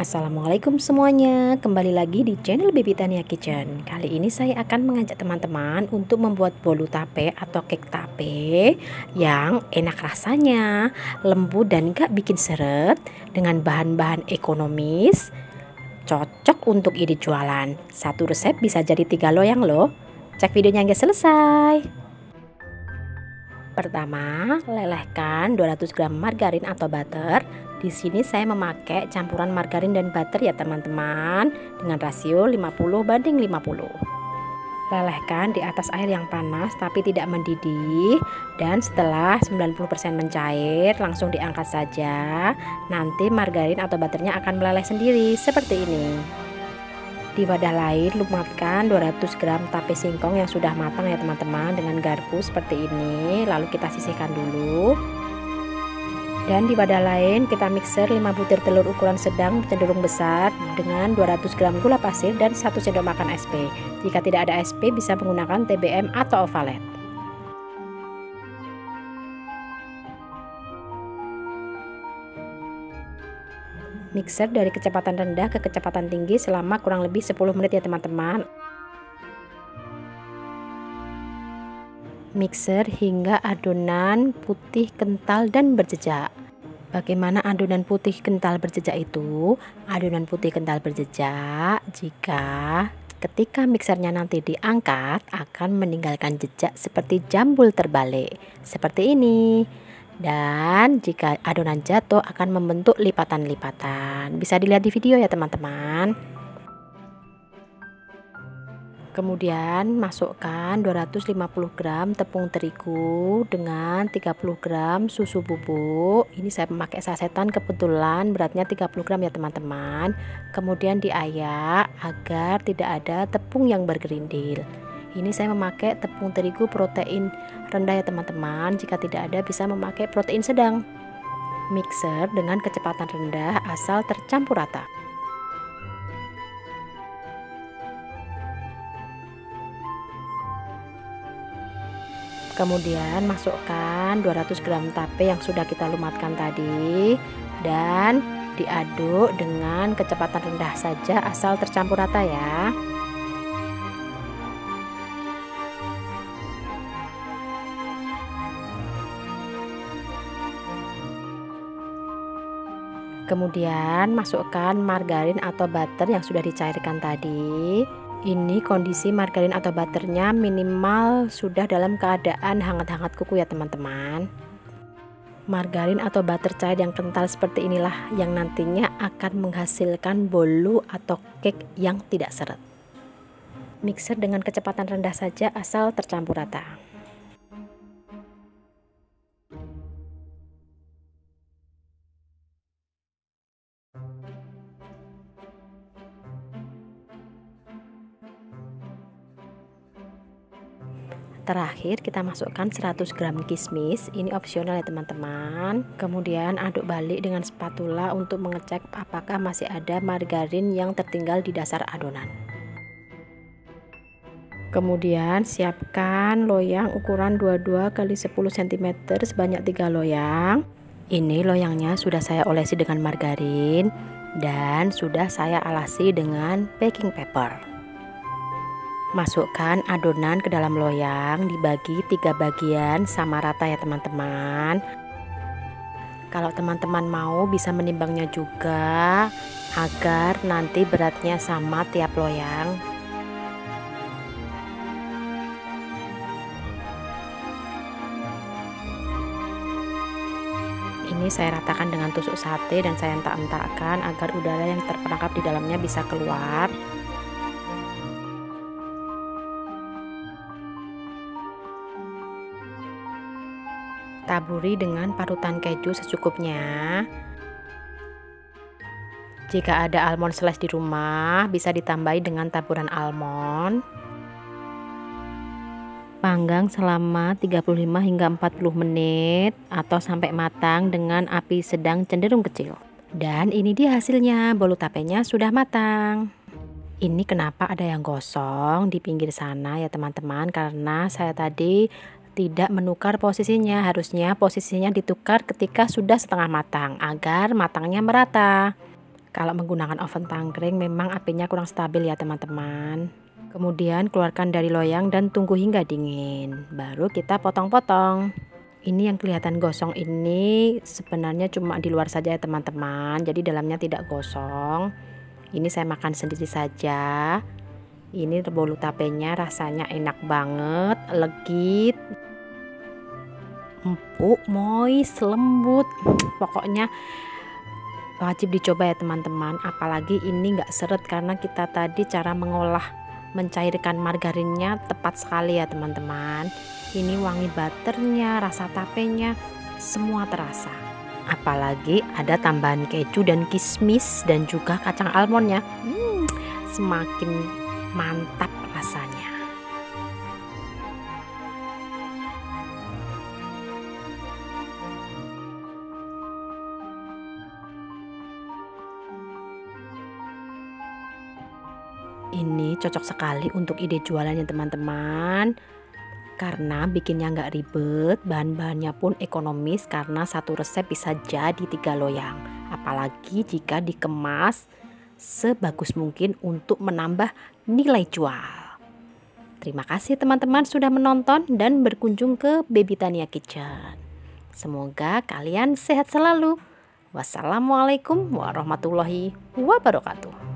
Assalamualaikum semuanya, kembali lagi di channel Baby Tania Kitchen. Kali ini saya akan mengajak teman-teman untuk membuat bolu tape atau cake tape yang enak rasanya, lembut dan gak bikin seret, dengan bahan-bahan ekonomis, cocok untuk ide jualan. Satu resep bisa jadi 3 loyang loh. Cek videonya hingga selesai. Pertama, lelehkan 200 gram margarin atau butter. Di sini saya memakai campuran margarin dan butter ya teman-teman, dengan rasio 50/50. Lelehkan di atas air yang panas tapi tidak mendidih, dan setelah 90% mencair langsung diangkat saja. Nanti margarin atau butternya akan meleleh sendiri seperti ini. Di wadah lain lumatkan 200 gram tape singkong yang sudah matang ya teman-teman, dengan garpu seperti ini. Lalu kita sisihkan dulu. Dan di wadah lain kita mixer 5 butir telur ukuran sedang cenderung besar dengan 200 gram gula pasir dan 1 sendok makan SP. Jika tidak ada SP bisa menggunakan TBM atau ovalet. Mixer dari kecepatan rendah ke kecepatan tinggi selama kurang lebih 10 menit ya teman-teman. Mixer hingga adonan putih kental dan berjejak. Bagaimana adonan putih kental berjejak itu? Adonan putih kental berjejak jika ketika mixernya nanti diangkat akan meninggalkan jejak seperti jambul terbalik seperti ini. Dan jika adonan jatuh akan membentuk lipatan-lipatan. Bisa dilihat di video ya teman-teman. Kemudian masukkan 250 gram tepung terigu dengan 30 gram susu bubuk. Ini saya memakai sasetan, kebetulan beratnya 30 gram ya teman-teman. Kemudian diayak agar tidak ada tepung yang bergerindil. Ini saya memakai tepung terigu protein rendah ya teman-teman. Jika tidak ada bisa memakai protein sedang. Mixer dengan kecepatan rendah asal tercampur rata. Kemudian masukkan 200 gram tape yang sudah kita lumatkan tadi dan diaduk dengan kecepatan rendah saja asal tercampur rata ya. Kemudian masukkan margarin atau butter yang sudah dicairkan tadi. Ini kondisi margarin atau butternya minimal sudah dalam keadaan hangat-hangat kuku ya teman-teman. Margarin atau butter cair yang kental seperti inilah yang nantinya akan menghasilkan bolu atau cake yang tidak seret. Mixer dengan kecepatan rendah saja asal tercampur rata. Terakhir kita masukkan 100 gram kismis, ini opsional ya teman-teman. Kemudian aduk balik dengan spatula untuk mengecek apakah masih ada margarin yang tertinggal di dasar adonan. Kemudian siapkan loyang ukuran 22 x 10 cm sebanyak 3 loyang. Ini loyangnya sudah saya olesi dengan margarin dan sudah saya alasi dengan baking paper. Masukkan adonan ke dalam loyang, dibagi 3 bagian sama rata ya teman-teman. Kalau teman-teman mau bisa menimbangnya juga agar nanti beratnya sama tiap loyang. Ini saya ratakan dengan tusuk sate dan saya entak-entakkan agar udara yang terperangkap di dalamnya bisa keluar. Taburi dengan parutan keju secukupnya. Jika ada almond slice di rumah bisa ditambahi dengan taburan almond. Panggang selama 35 hingga 40 menit atau sampai matang dengan api sedang cenderung kecil. Dan ini dia hasilnya, bolu tapenya sudah matang. Ini kenapa ada yang gosong di pinggir sana ya teman-teman, karena saya tadi tidak menukar posisinya. Harusnya posisinya ditukar ketika sudah setengah matang agar matangnya merata. Kalau menggunakan oven tangkring memang apinya kurang stabil ya teman-teman. Kemudian keluarkan dari loyang dan tunggu hingga dingin. Baru kita potong-potong. Ini yang kelihatan gosong ini sebenarnya cuma di luar saja ya teman-teman. Jadi dalamnya tidak gosong. Ini saya makan sendiri saja. Ini bolu tapenya rasanya enak banget, legit, empuk, moist, lembut. Pokoknya wajib dicoba ya teman-teman. Apalagi ini nggak seret karena kita tadi cara mencairkan margarinnya tepat sekali ya teman-teman. Ini wangi butternya, rasa tapenya, semua terasa. Apalagi ada tambahan keju dan kismis dan juga kacang almondnya. Semakin mantap rasanya. Ini cocok sekali untuk ide jualannya teman-teman, karena bikinnya nggak ribet, bahan-bahannya pun ekonomis karena satu resep bisa jadi 3 loyang. Apalagi jika dikemas sebagus mungkin untuk menambah nilai jual. Terima kasih teman-teman sudah menonton dan berkunjung ke Baby Tania Kitchen. Semoga kalian sehat selalu. Wassalamualaikum warahmatullahi wabarakatuh.